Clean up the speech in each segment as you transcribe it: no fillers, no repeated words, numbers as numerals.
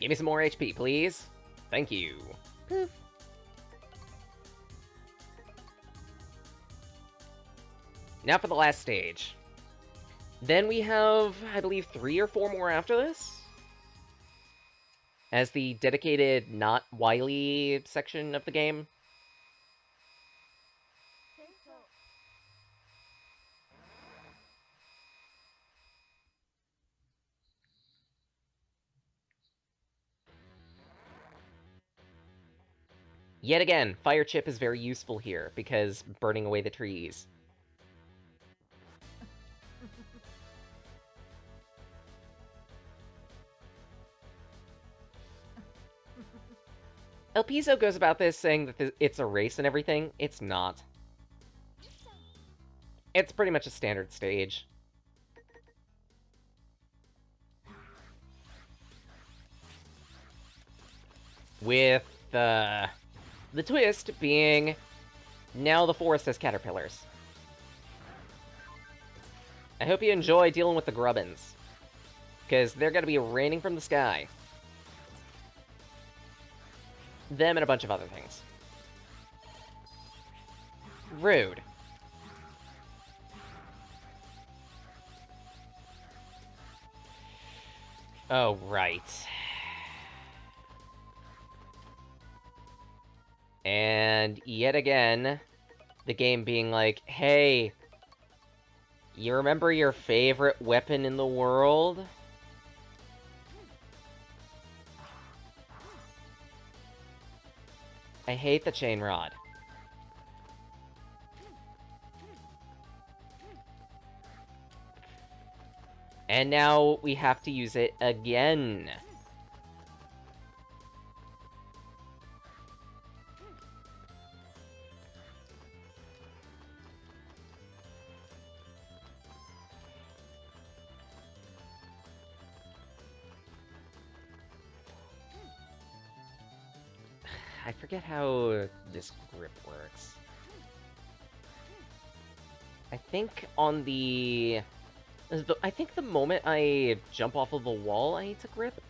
Give me some more HP, please. Thank you. Poof. Now for the last stage. Then we have, I believe, 3 or 4 more after this? As the dedicated, not Wily section of the game. Yet again, Fire Chip is very useful here, because burning away the trees. El Piso goes about this saying that it's a race and everything. It's not. It's pretty much a standard stage. With the twist being, now the forest has caterpillars. I hope you enjoy dealing with the grubbins, because they're going to be raining from the sky. Them and a bunch of other things. Rude. Oh, right. And yet again, the game being like, hey, you remember your favorite weapon in the world? I hate the chain rod. And now we have to use it again. I forget how this grip works. I think on the... I think the moment I jump off of the wall, I need to grip.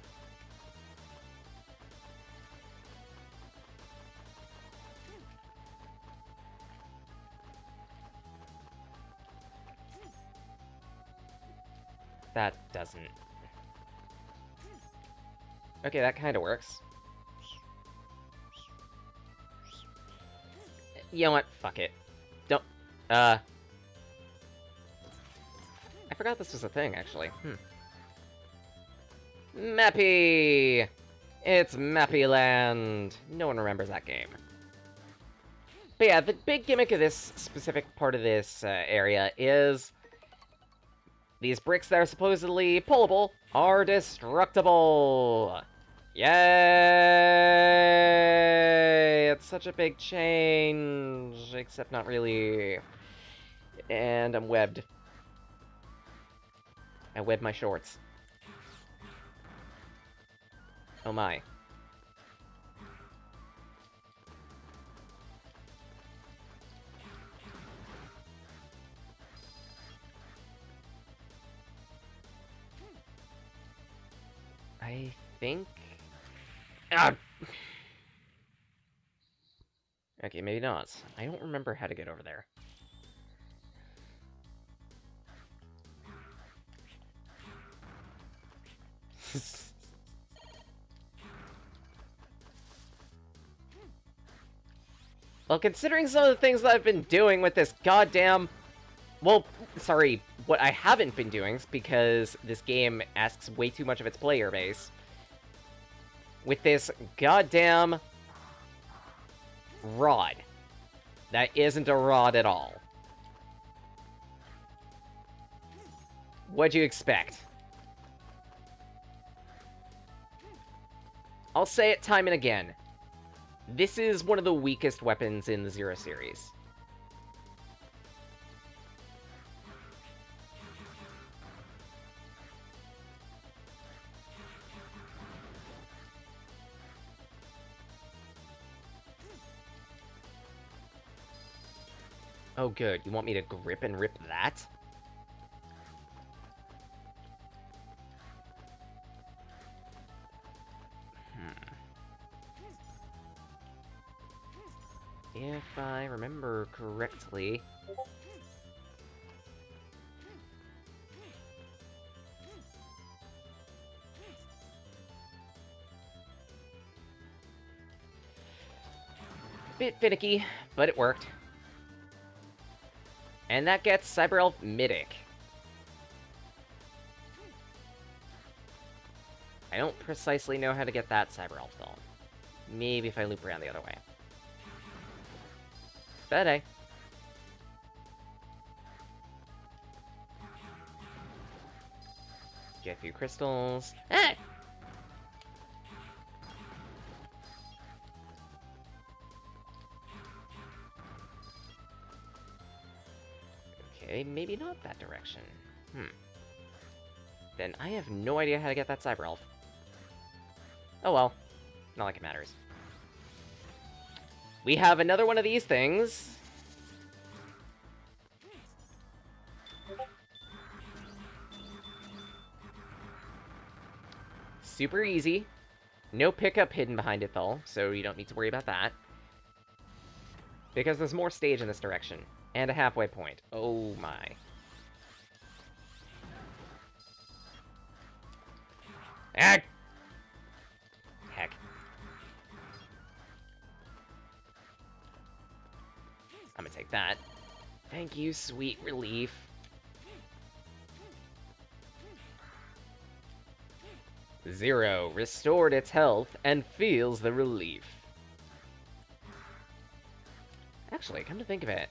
That doesn't. Okay, that kind of works. You know what? Fuck it. Don't... I forgot this was a thing, actually. Mappy! It's Mappy Land! No one remembers that game. But yeah, the big gimmick of this specific part of this area is... these bricks that are supposedly pullable are destructible! Yay! It's such a big change, except not really. And I'm webbed. I webbed my shorts. Oh my. I think... Ah! Okay, maybe not. I don't remember how to get over there. Well, considering some of the things that I've been doing with this goddamn... well, sorry, what I haven't been doing, because this game asks way too much of its player base. With this goddamn... rod. That isn't a rod at all. What'd you expect? I'll say it time and again. This is one of the weakest weapons in the Zero series. Oh good, you want me to grip and rip that? if I remember correctly. Bit finicky, but it worked. And that gets Cyber Elf Midic. I don't precisely know how to get that Cyber Elf, though. Maybe if I loop around the other way. But hey. Get a few crystals. Ah! Okay, maybe not that direction. Then I have no idea how to get that Cyber Elf. Oh well. Not like it matters. We have another one of these things. Super easy. No pickup hidden behind it, though, so you don't need to worry about that. Because there's more stage in this direction. And a halfway point. Oh my. Ah! Heck. I'm gonna take that. Thank you, sweet relief. Zero restored its health and feels the relief. Actually, come to think of it,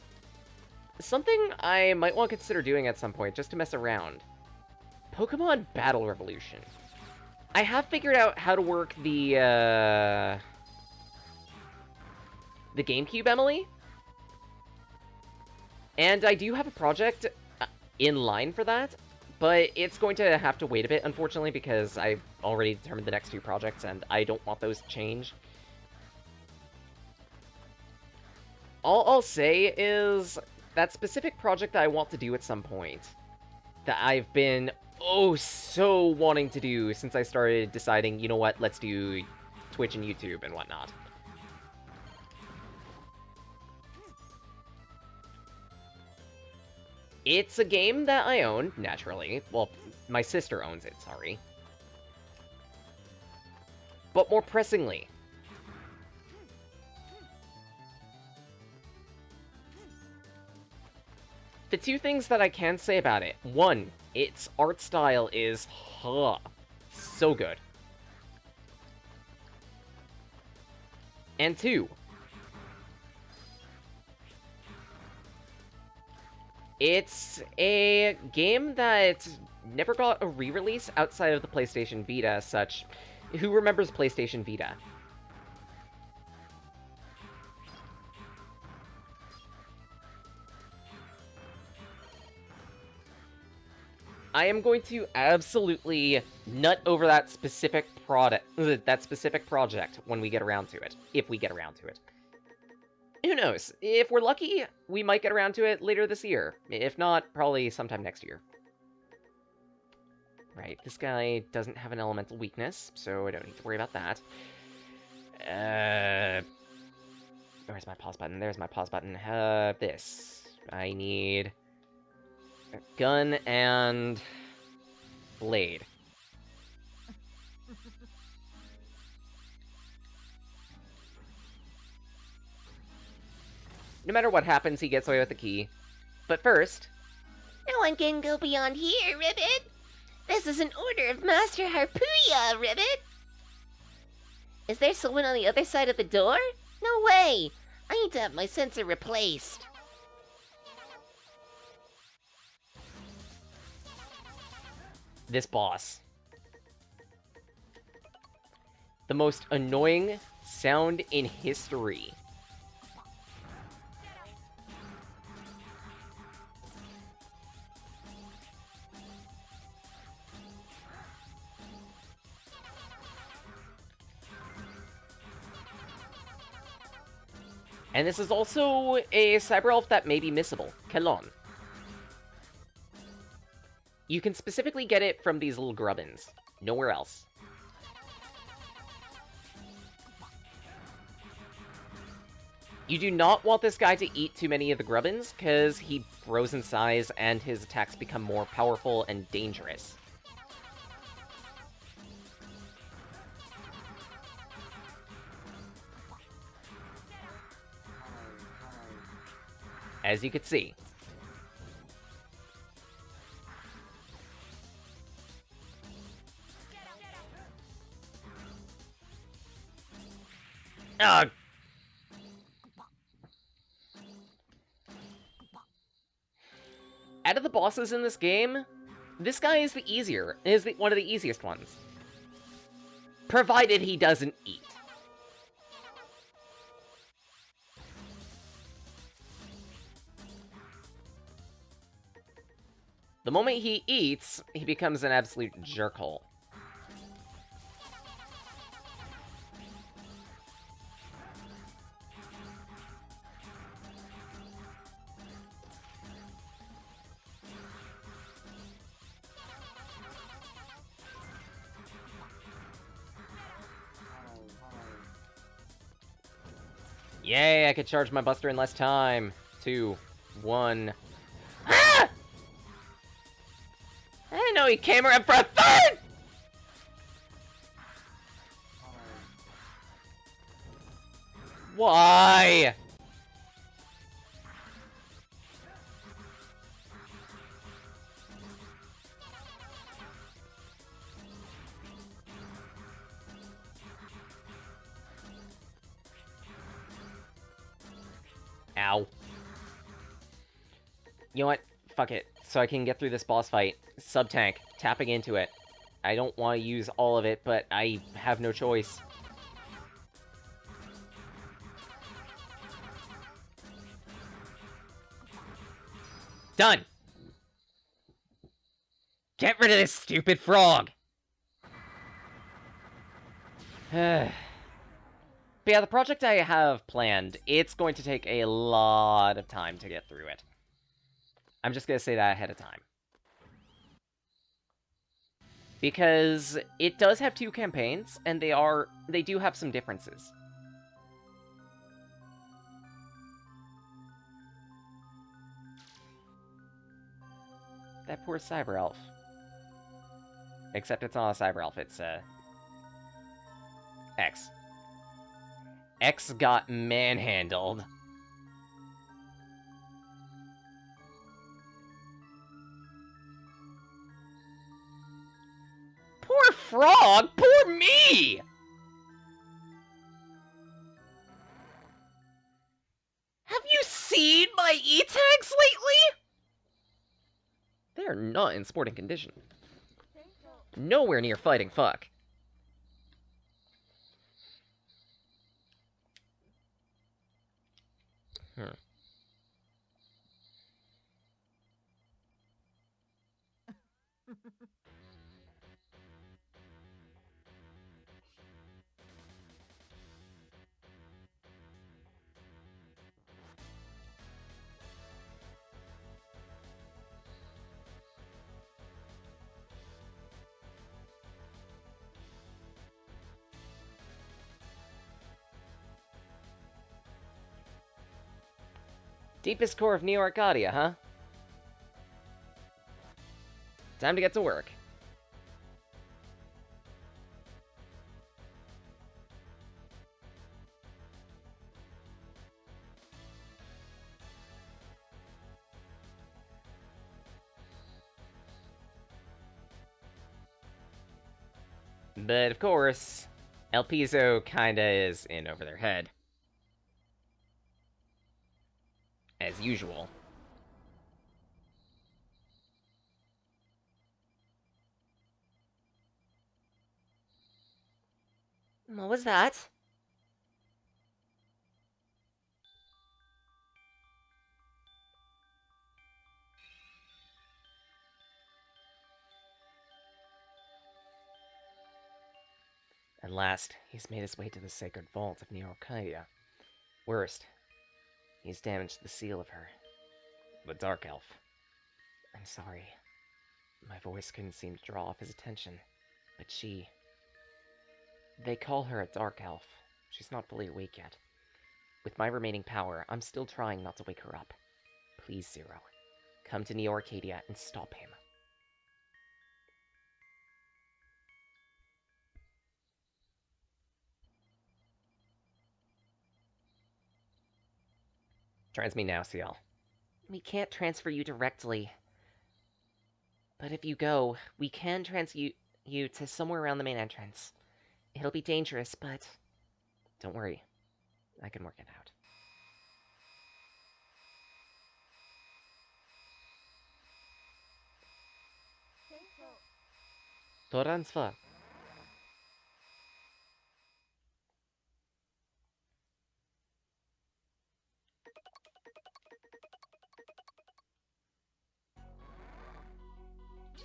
something I might want to consider doing at some point, just to mess around. Pokemon Battle Revolution. I have figured out how to work the GameCube Emily. And I do have a project in line for that, but it's going to have to wait a bit, unfortunately, because I've already determined the next two projects, and I don't want those to change. All I'll say is that specific project that I want to do at some point, that I've been, oh, so wanting to do since I started deciding, you know what, let's do Twitch and YouTube and whatnot. It's a game that I own, naturally. Well, my sister owns it, sorry. But more pressingly, the two things that I can say about it. One, its art style is, so good. And two, it's a game that never got a re-release outside of the PlayStation Vita as such. Who remembers PlayStation Vita? I am going to absolutely nut over that specific project when we get around to it, if we get around to it. Who knows? If we're lucky, we might get around to it later this year. If not, probably sometime next year. Right, this guy doesn't have an elemental weakness, so I don't need to worry about that. Where's my pause button? There's my pause button. This. I need a gun and blade. No matter what happens, he gets away with the key. But first... No one can go beyond here, Ribbit! This is an order of Master Harpooya, Ribbit! Is there someone on the other side of the door? No way! I need to have my sensor replaced. This boss. The most annoying sound in history. And this is also a Cyber Elf that may be missable. Kelon. You can specifically get it from these little grubbins. Nowhere else. You do not want this guy to eat too many of the grubbins, because he grows in size and his attacks become more powerful and dangerous. As you can see. Ugh. Out of the bosses in this game, this guy is one of the easiest ones. Provided he doesn't eat. The moment he eats, he becomes an absolute jerkhole. Yay, I could charge my Buster in less time. 2, 1. Ah! I didn't know he came around for a third! Why? Ow. You know what? Fuck it. So I can get through this boss fight. Sub-tank. Tapping into it. I don't want to use all of it, but I have no choice. Done! Get rid of this stupid frog! But yeah, the project I have planned, it's going to take a lot of time to get through it. I'm just going to say that ahead of time. Because it does have 2 campaigns, and they do have some differences. That poor cyber elf. Except it's not a cyber elf, it's X. X got manhandled. Poor frog! Poor me! Have you seen my E-tags lately? They are not in sporting condition. Nowhere near fighting fuck. Deepest core of Neo Arcadia, huh? Time to get to work. But of course, El Piso kinda is in over their head. As usual. What was that? At last, he's made his way to the sacred vault of Neo Arcadia. Worst, he's damaged the seal of her. The Dark Elf. I'm sorry. My voice couldn't seem to draw off his attention. But they call her a Dark Elf. She's not fully awake yet. With my remaining power, I'm still trying not to wake her up. Please, Zero. Come to Neo Arcadia and stop him. Transmit now, CL. We can't transfer you directly. But if you go, we can transfer you to somewhere around the main entrance. It'll be dangerous, but don't worry. I can work it out. Transfer.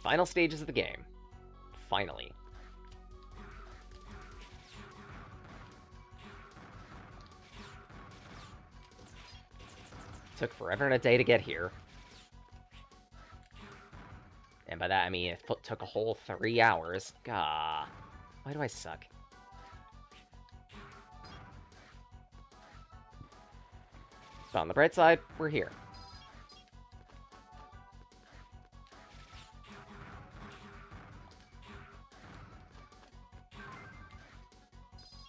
Final stages of the game. Finally. Took forever and a day to get here. And by that I mean it took a whole 3 hours. Gah. Why do I suck? But on the bright side, we're here.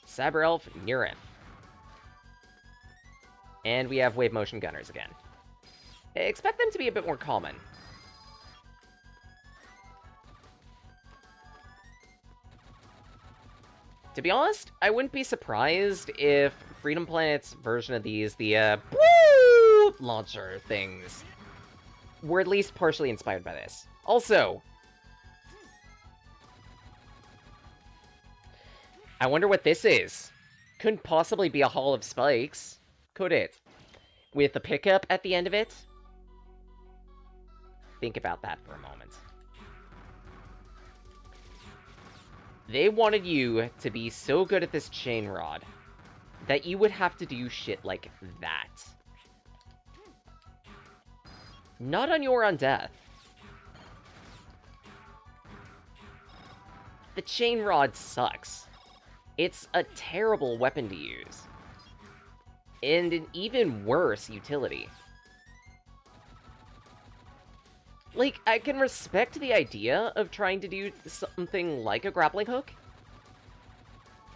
Saber Elf, Nurith. And we have Wave Motion Gunners again. Expect them to be a bit more common. To be honest, I wouldn't be surprised if Freedom Planet's version of these, the launcher things, were at least partially inspired by this. Also, I wonder what this is. Couldn't possibly be a Hall of Spikes, could it? With the pickup at the end of it? Think about that for a moment. They wanted you to be so good at this chain rod that you would have to do shit like that. Not on your own death. The chain rod sucks. It's a terrible weapon to use. And an even worse utility. Like, I can respect the idea of trying to do something like a grappling hook.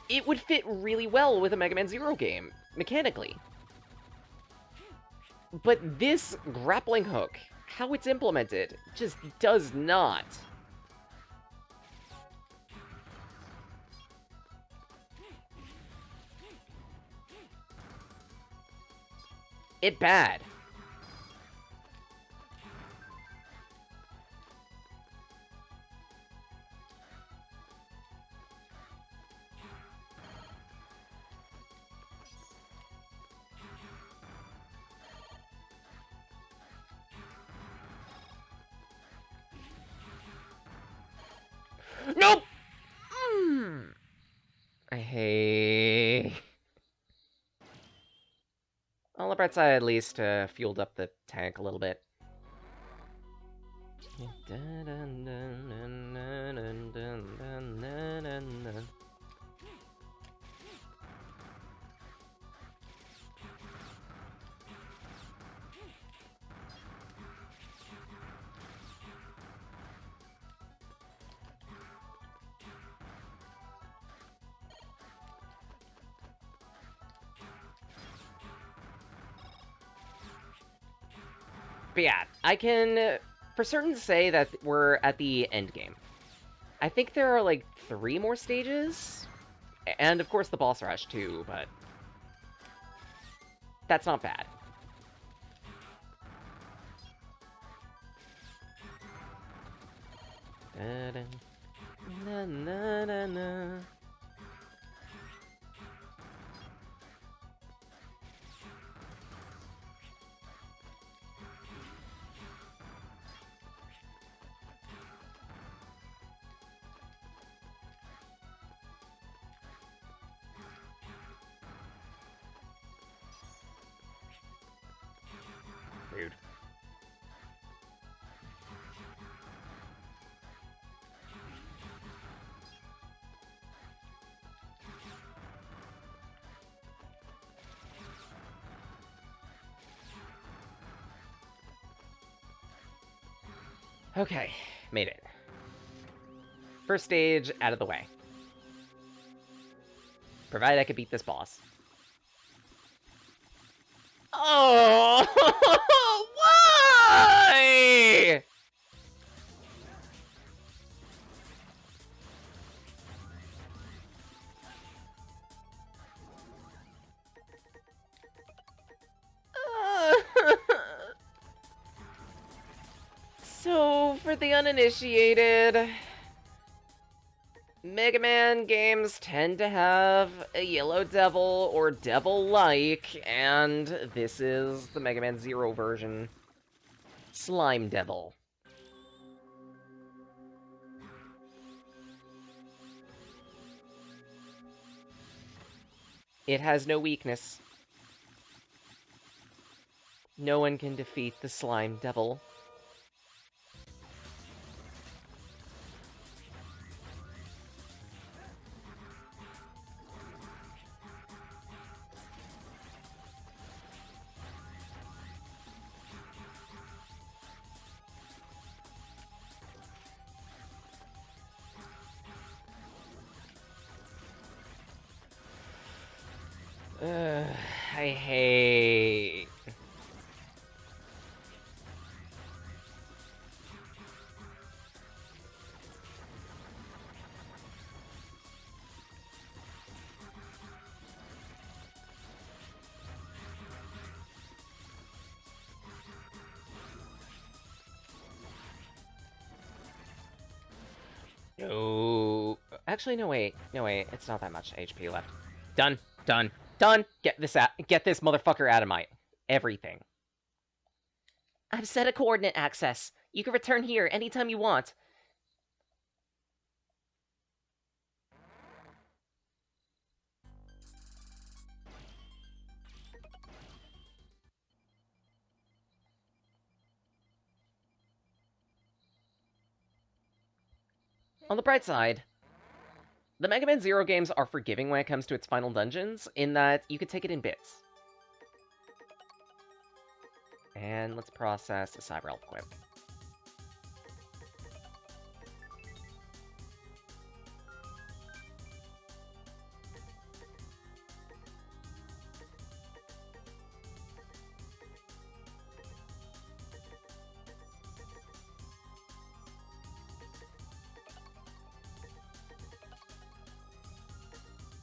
It would fit really well with a Mega Man Zero game, mechanically. But this grappling hook, how it's implemented, just does not. It bad. Nope! I hate... On the bright side, at least fueled up the tank a little bit. But yeah, I can for certain say that we're at the end game. I think there are like 3 more stages, and of course the boss rush too, but that's not bad. Na, na, na, na. Rude. Okay, made it. First stage out of the way. Provided I could beat this boss. Oh! Why? So, for the uninitiated, Mega Man games tend to have a yellow devil or devil-like, and this is the Mega Man Zero version. Slime Devil. It has no weakness. No one can defeat the Slime Devil. I hate... No. Actually, no, wait. No, wait. It's not that much HP left. Done. Done. Done! Get this motherfucker out of my... everything. I've set a coordinate access. You can return here anytime you want. On the bright side, the Mega Man Zero games are forgiving when it comes to its final dungeons, in that you can take it in bits. And let's process a Cyber Elf Quip.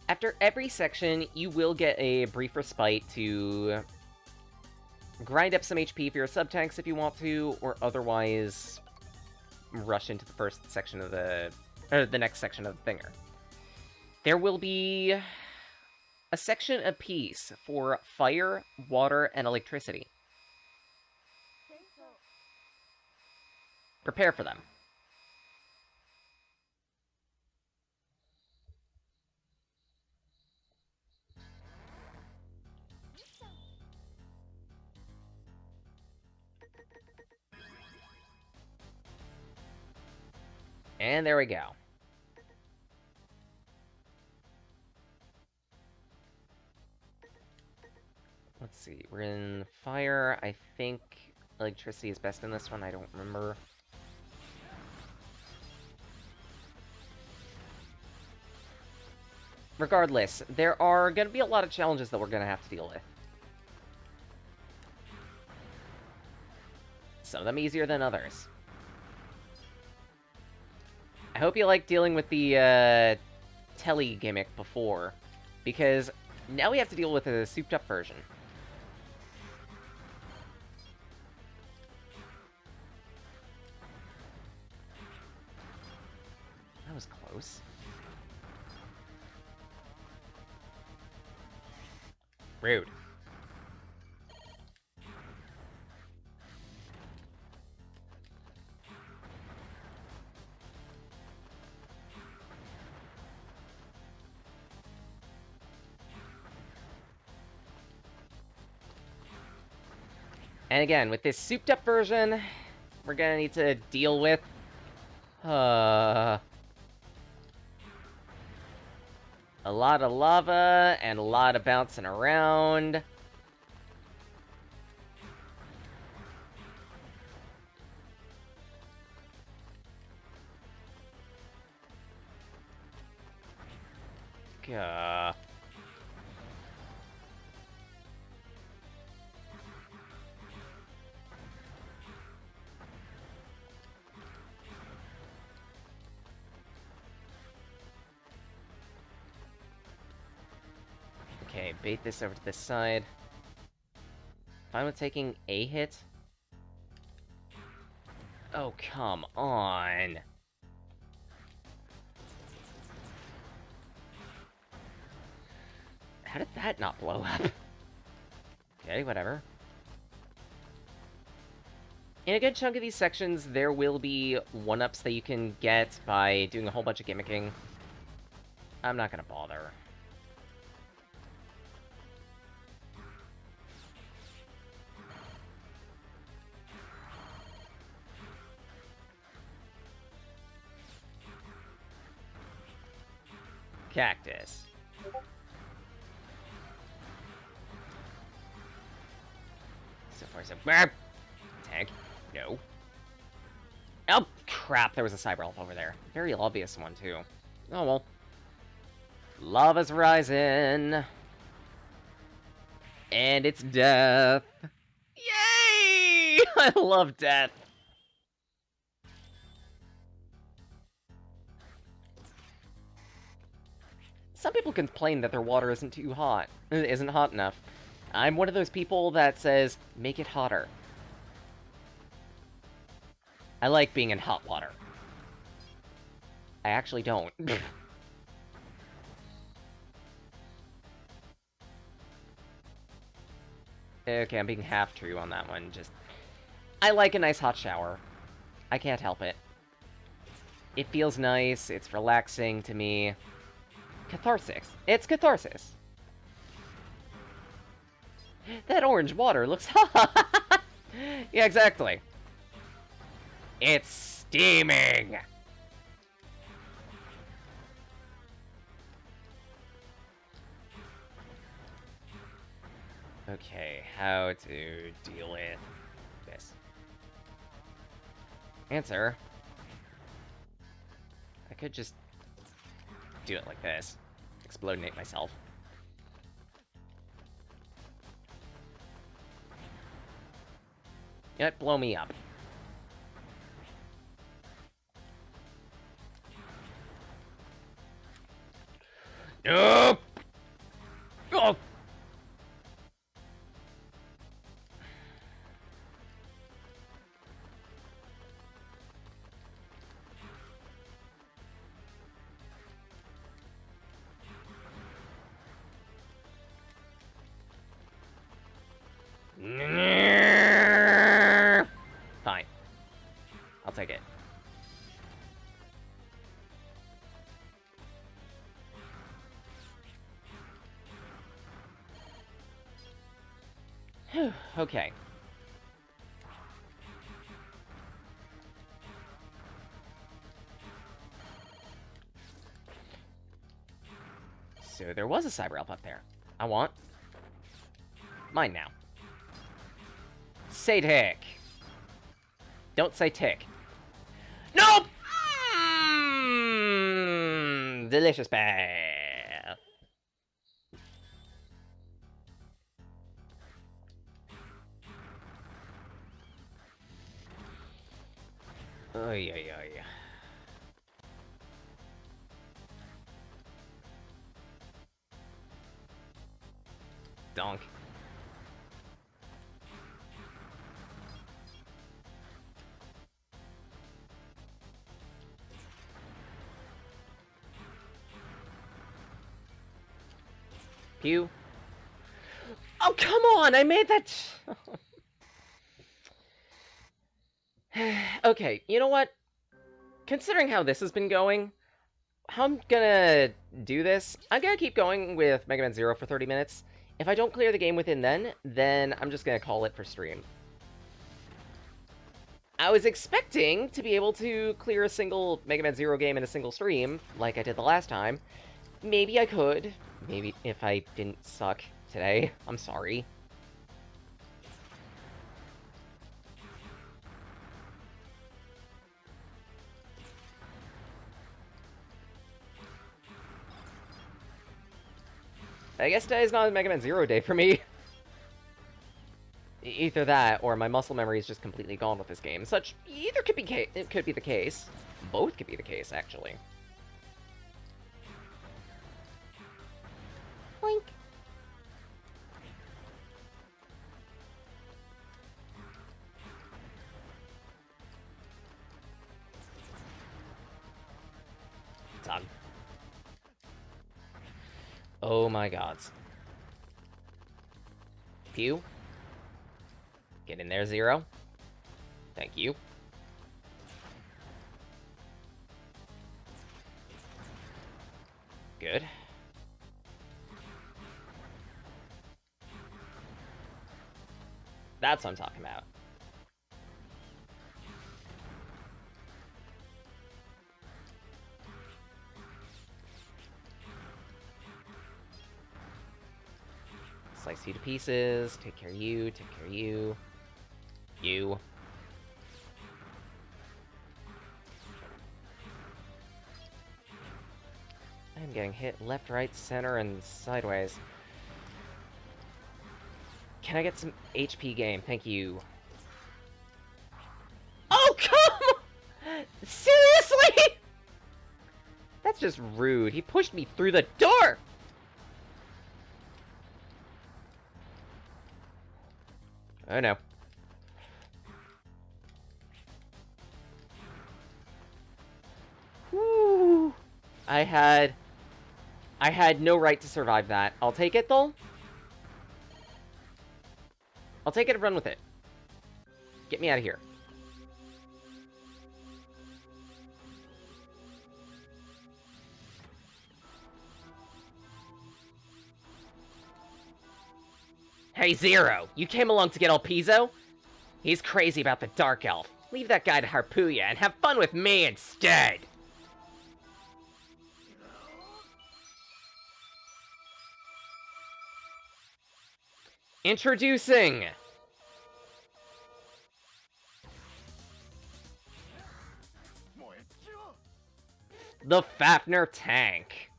After every section, you will get a brief respite to grind up some HP for your sub-tanks if you want to, or otherwise rush into the first section of the next section of the thinger. There will be a section apiece for fire, water, and electricity. Prepare for them. And there we go. Let's see, we're in fire. I think electricity is best in this one, I don't remember. Regardless, there are going to be a lot of challenges that we're going to have to deal with. Some of them easier than others. I hope you liked dealing with the telly gimmick before, because now we have to deal with a souped-up version. That was close. Rude. And again, with this souped-up version, we're gonna need to deal with... a lot of lava, and a lot of bouncing around. Gah. Okay, bait this over to this side. Fine with taking a hit. Oh, come on. How did that not blow up? Okay, whatever. In a good chunk of these sections, there will be 1-ups that you can get by doing a whole bunch of gimmicking. I'm not gonna bother. Cactus. So far, so... Tank. No. Oh, crap, there was a Cyber Elf over there. Very obvious one, too. Oh, well. Lava's rising. And it's death. Yay! I love death. Some people complain that their water isn't hot enough. I'm one of those people that says, make it hotter. I like being in hot water. I actually don't. Okay, I'm being half true on that one. Just, I like a nice hot shower. I can't help it. It feels nice, it's relaxing to me. Catharsis. It's catharsis. That orange water looks hot. Yeah, exactly. It's steaming. Okay, how to deal with this? Answer. I could just do it like this. Explodinate myself. You know what? Blow me up. Nope! Oh! Fine. I'll take it. Okay. So there was a Cyber Elf up there. I want mine now. Say tick. Don't say tick. Nope! Delicious bath. Oy, oy, oy. Donk. Pew. Oh, come on! I made that... Okay, you know what? Considering how this has been going, how I'm gonna do this, I'm gonna keep going with Mega Man Zero for 30 minutes. If I don't clear the game within then I'm just gonna call it for stream. I was expecting to be able to clear a single Mega Man Zero game in a single stream, like I did the last time. Maybe I could. Maybe if I didn't suck today. I'm sorry. I guess today is not a Mega Man Zero day for me. Either that, or my muscle memory is just completely gone with this game. Such either could be it could be the case. Both could be the case, actually. Boink. Done. Oh my gods. Pew. Get in there, Zero. Thank you. Good. That's what I'm talking about. Slice you to pieces. Take care of you. Take care of you. You. I'm getting hit left, right, center, and sideways. Can I get some HP gain? Thank you. Oh, come on! Seriously? That's just rude. He pushed me through the door! Oh no. Woo! I had no right to survive that. I'll take it, though. I'll take it and run with it. Get me out of here. Hey, Zero! You came along to get El Piso? He's crazy about the Dark Elf. Leave that guy to Harpuya and have fun with me instead! Introducing... the Fafnir Tank.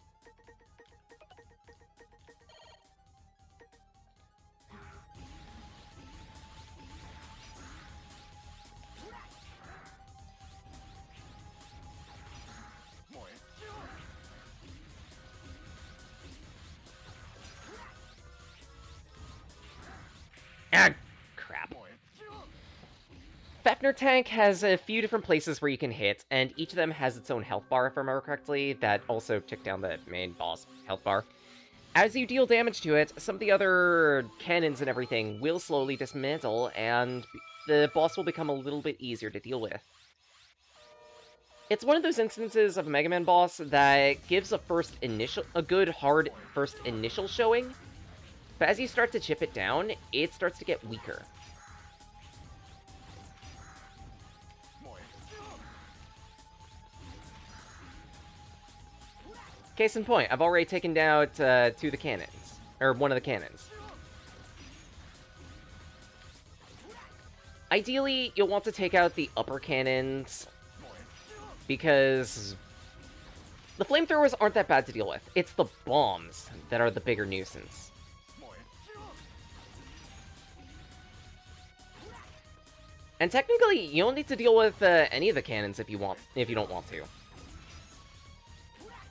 Ah, crap. Fafnir Tank has a few different places where you can hit, and each of them has its own health bar, if I remember correctly, that also took down the main boss health bar. As you deal damage to it, some of the other cannons and everything will slowly dismantle, and the boss will become a little bit easier to deal with. It's one of those instances of a Mega Man boss that gives a good, hard first initial showing, but as you start to chip it down, it starts to get weaker. Case in point, I've already taken down two of the cannons. Or one of the cannons. Ideally, you'll want to take out the upper cannons, because the flamethrowers aren't that bad to deal with. It's the bombs that are the bigger nuisance. And technically, you don't need to deal with any of the cannons if you don't want to.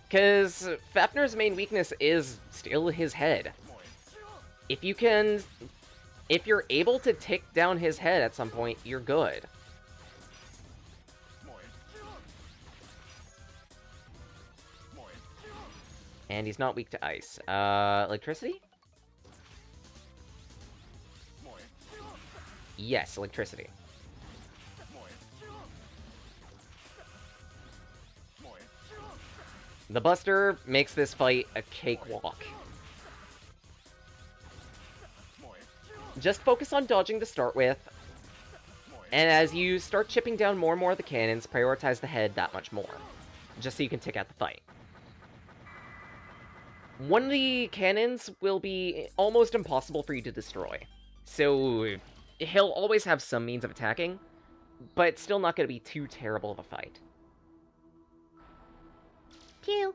Because Fafnir's main weakness is still his head. If you're able to take down his head at some point, you're good. And he's not weak to ice. Electricity? Yes, electricity. The Buster makes this fight a cakewalk. Just focus on dodging to start with, and as you start chipping down more and more of the cannons, prioritize the head that much more, just so you can take out the fight. One of the cannons will be almost impossible for you to destroy, so he'll always have some means of attacking, but it's still not going to be too terrible of a fight. Pew.